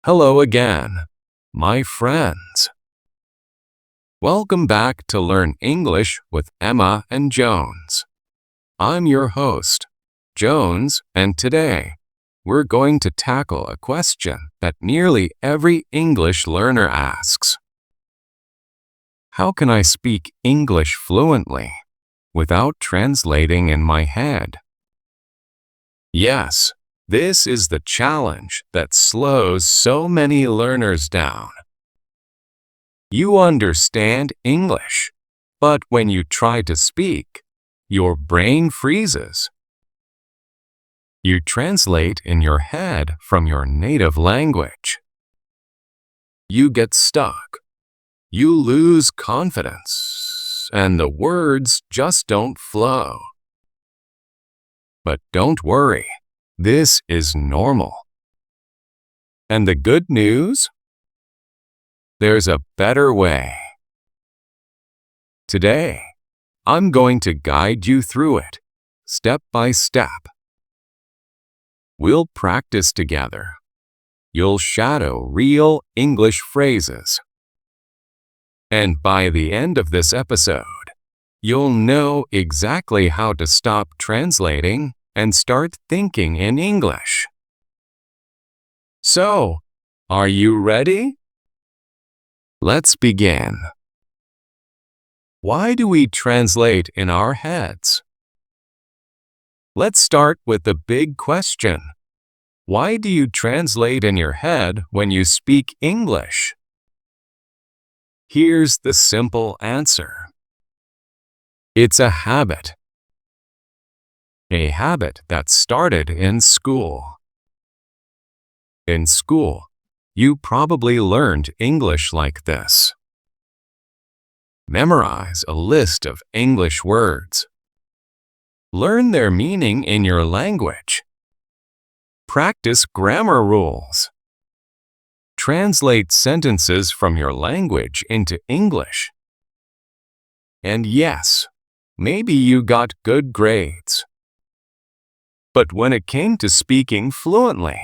Hello again, my friends. Welcome back to Learn English with Emma and Jones. I'm your host, Jones, and today we're going to tackle a question that nearly every English learner asks. How can I speak English fluently without translating in my head? Yes, this is the challenge that slows so many learners down. You understand English, but when you try to speak, your brain freezes. You translate in your head from your native language. You get stuck. You lose confidence, and the words just don't flow. But don't worry, this is normal. And the good news? There's a better way. Today, I'm going to guide you through it, step by step. We'll practice together. You'll shadow real English phrases. And by the end of this episode, you'll know exactly how to stop translating and start thinking in English. So, are you ready? Let's begin. Why do we translate in our heads? Let's start with the big question. Why do you translate in your head when you speak English? Here's the simple answer. It's a habit. A habit that started in school. In school, you probably learned English like this. Memorize a list of English words. Learn their meaning in your language. Practice grammar rules. Translate sentences from your language into English. And yes, maybe you got good grades. But when it came to speaking fluently,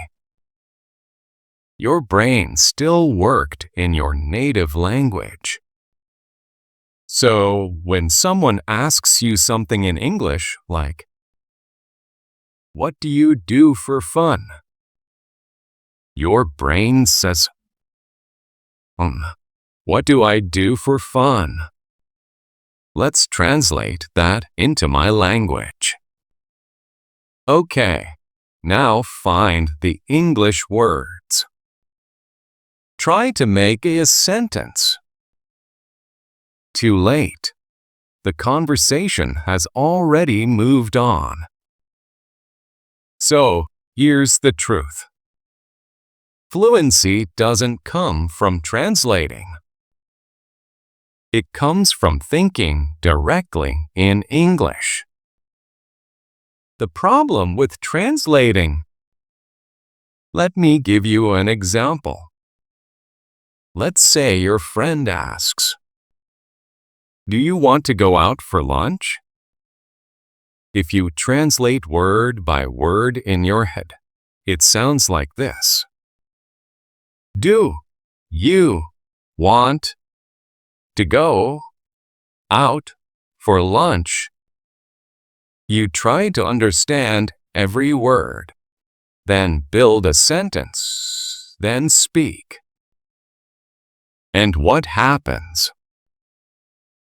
your brain still worked in your native language. So, when someone asks you something in English like, "What do you do for fun?" Your brain says, What do I do for fun? Let's translate that into my language. Okay, now find the English words. Try to make a sentence. Too late. The conversation has already moved on. So, here's the truth. Fluency doesn't come from translating. It comes from thinking directly in English. The problem with translating. Let me give you an example. Let's say your friend asks, "Do you want to go out for lunch?" If you translate word by word in your head, it sounds like this. Do you want to go out for lunch? You try to understand every word, then build a sentence, then speak. And what happens?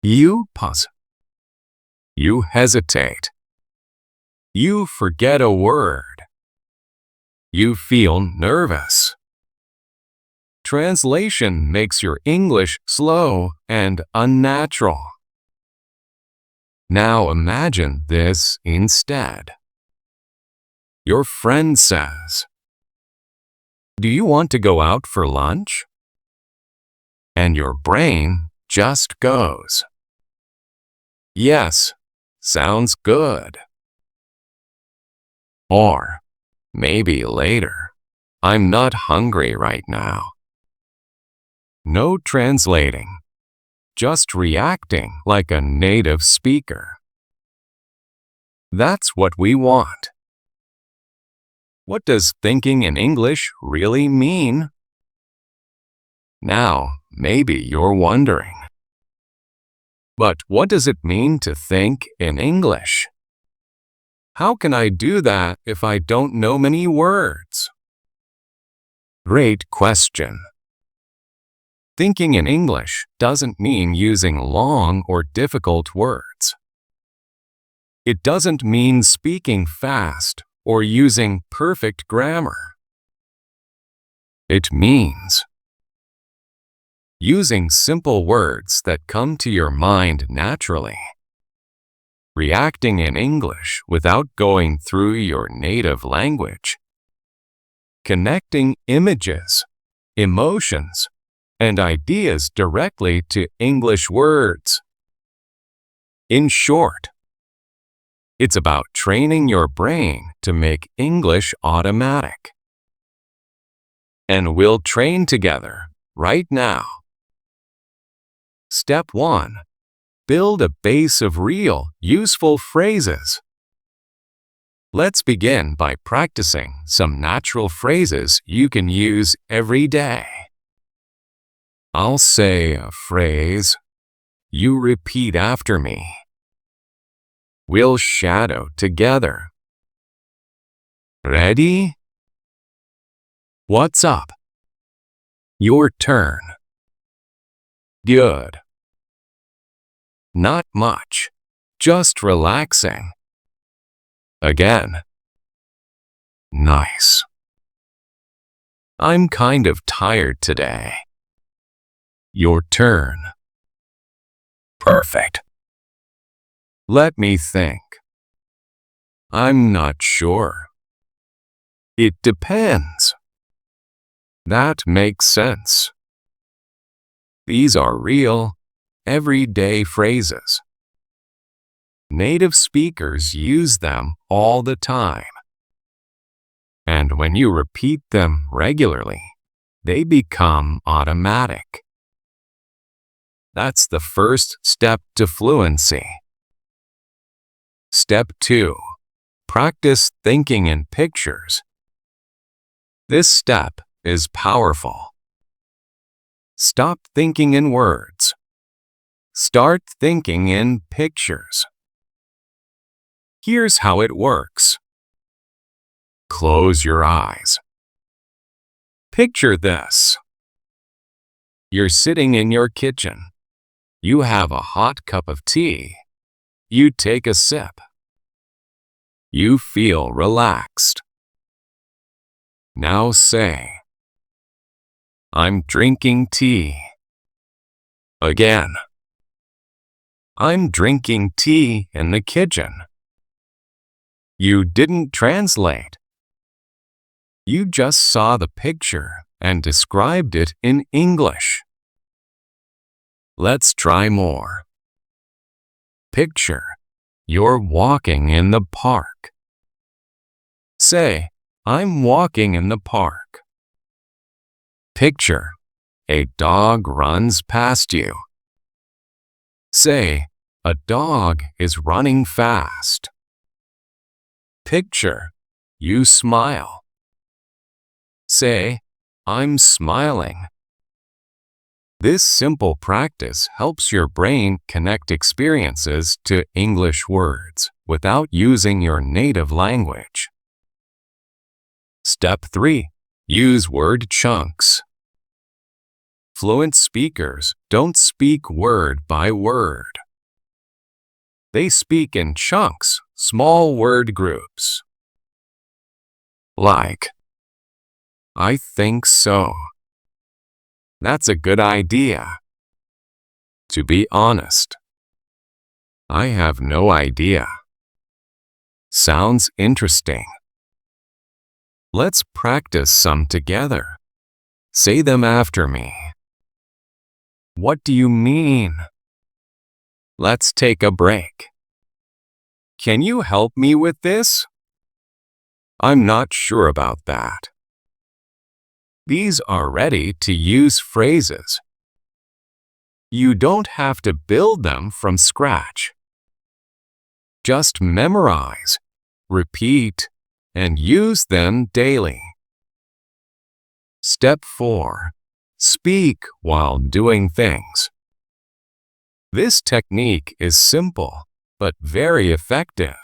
You pause. You hesitate. You forget a word. You feel nervous. Translation makes your English slow and unnatural. Now imagine this instead. Your friend says, "Do you want to go out for lunch?" And your brain just goes, "Yes, sounds good." Or maybe later, "I'm not hungry right now." No translating, just reacting like a native speaker. That's what we want. What does thinking in English really mean? Now, maybe you're wondering, but what does it mean to think in English? How can I do that if I don't know many words? Great question. Thinking in English doesn't mean using long or difficult words. It doesn't mean speaking fast or using perfect grammar. It means using simple words that come to your mind naturally. Reacting in English without going through your native language. Connecting images, emotions, and ideas directly to English words. In short, it's about training your brain to make English automatic. And we'll train together right now. Step 1. Build a base of real, useful phrases. Let's begin by practicing some natural phrases you can use every day. I'll say a phrase. You repeat after me. We'll shadow together. Ready? What's up? Your turn. Good. Not much, just relaxing. Again. Nice. I'm kind of tired today. Your turn. Perfect. Let me think. I'm not sure. It depends. That makes sense. These are real, everyday phrases. Native speakers use them all the time. And when you repeat them regularly, they become automatic. That's the first step to fluency. Step 2. Practice thinking in pictures. This step is powerful. Stop thinking in words. Start thinking in pictures. Here's how it works. Close your eyes. Picture this. You're sitting in your kitchen. You have a hot cup of tea. You take a sip. You feel relaxed. Now say, I'm drinking tea. Again. I'm drinking tea in the kitchen. You didn't translate. You just saw the picture and described it in English. Let's try more. Picture, you're walking in the park. Say, I'm walking in the park. Picture, a dog runs past you. Say, a dog is running fast. Picture, you smile. Say, I'm smiling. This simple practice helps your brain connect experiences to English words without using your native language. Step 3. Use word chunks. Fluent speakers don't speak word by word. They speak in chunks, small word groups. Like, I think so. That's a good idea. To be honest, I have no idea. Sounds interesting. Let's practice some together. Say them after me. What do you mean? Let's take a break. Can you help me with this? I'm not sure about that. These are ready-to-use phrases. You don't have to build them from scratch. Just memorize, repeat, and use them daily. Step 4. Speak while doing things. This technique is simple, but very effective.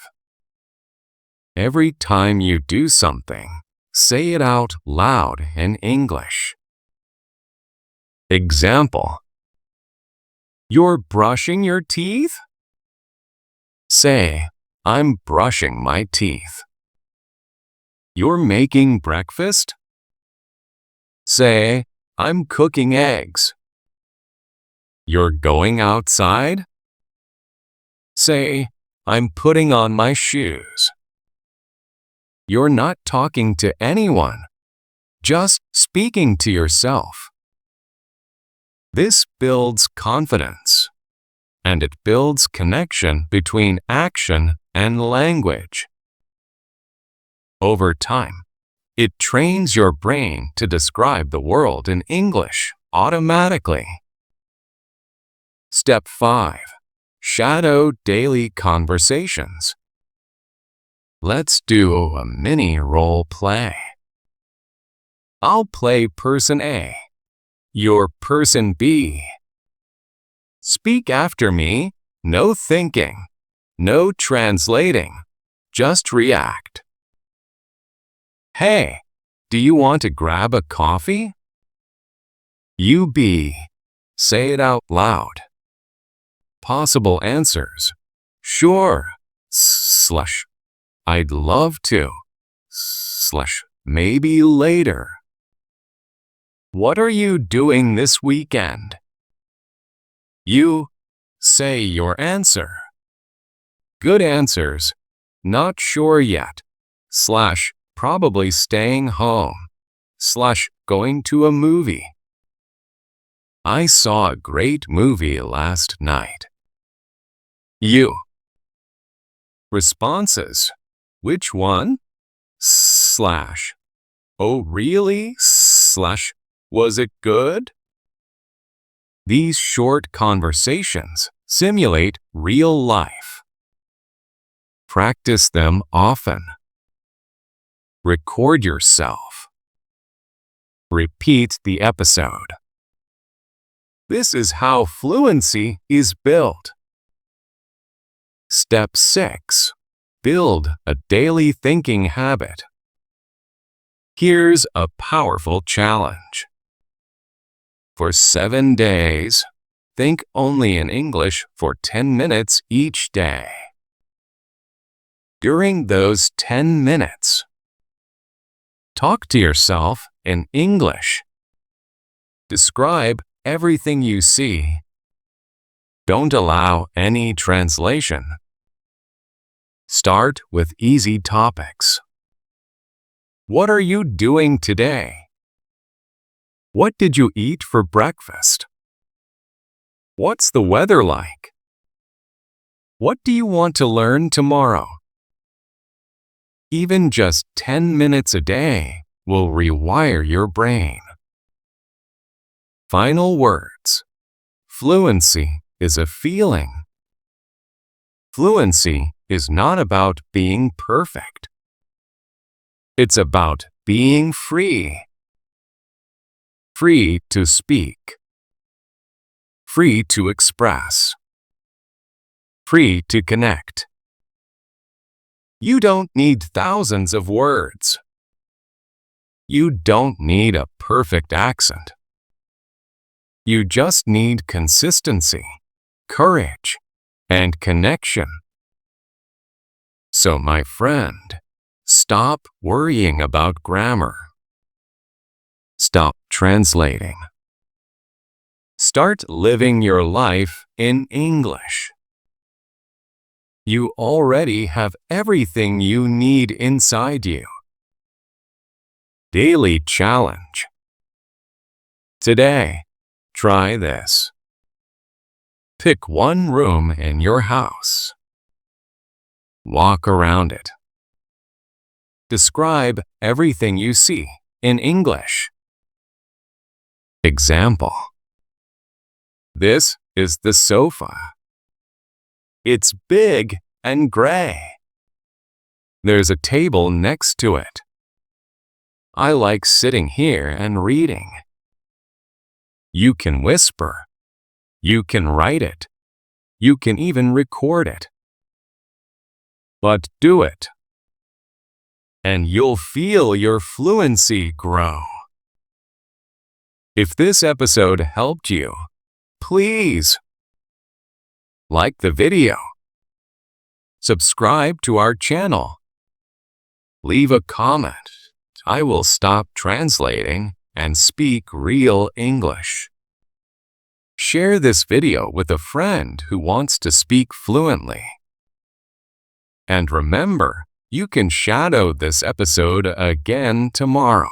Every time you do something, say it out loud in English. Example: You're brushing your teeth? Say, I'm brushing my teeth. You're making breakfast? Say, I'm cooking eggs. You're going outside? Say, I'm putting on my shoes. You're not talking to anyone, just speaking to yourself. This builds confidence, and it builds connection between action and language. Over time, it trains your brain to describe the world in English automatically. Step 5. Shadow daily conversations. Let's do a mini role play. I'll play person A. You're person B. Speak after me. No thinking, no translating, just react. Hey, do you want to grab a coffee? You B. Say it out loud. Possible answers: sure, / I'd love to, / maybe later. What are you doing this weekend? You say your answer. Good answers: not sure yet, / probably staying home, / going to a movie. I saw a great movie last night. You. Responses: which one? / Oh really? / was it good? These short conversations simulate real life. Practice them often. Record yourself. Repeat the episode. This is how fluency is built. Step 6. Build a daily thinking habit. Here's a powerful challenge. For 7 days, think only in English for 10 minutes each day. During those 10 minutes, talk to yourself in English. Describe everything you see. Don't allow any translation. Start with easy topics. What are you doing today? What did you eat for breakfast? What's the weather like? What do you want to learn tomorrow? Even just 10 minutes a day will rewire your brain. Final words. Fluency is a feeling. Fluency is not about being perfect. It's about being free. Free to speak. Free to express. Free to connect. You don't need thousands of words. You don't need a perfect accent. You just need consistency, courage, and connection. So, my friend, stop worrying about grammar. Stop translating. Start living your life in English. You already have everything you need inside you. Daily challenge. Today, try this. Pick one room in your house. Walk around it. Describe everything you see in English. Example: this is the sofa. It's big and gray. There's a table next to it. I like sitting here and reading. You can whisper. You can write it. You can even record it. But do it, and you'll feel your fluency grow. If this episode helped you, please like the video, subscribe to our channel, leave a comment. I will stop translating and speak real English. Share this video with a friend who wants to speak fluently. And remember, you can shadow this episode again tomorrow.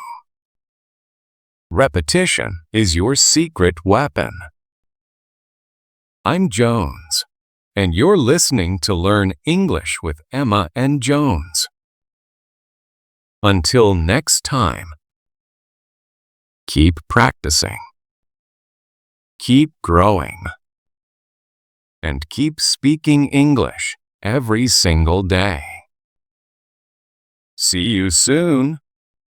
Repetition is your secret weapon. I'm Jones, and you're listening to Learn English with Emma and Jones. Until next time, keep practicing, keep growing, and keep speaking English every single day. See you soon.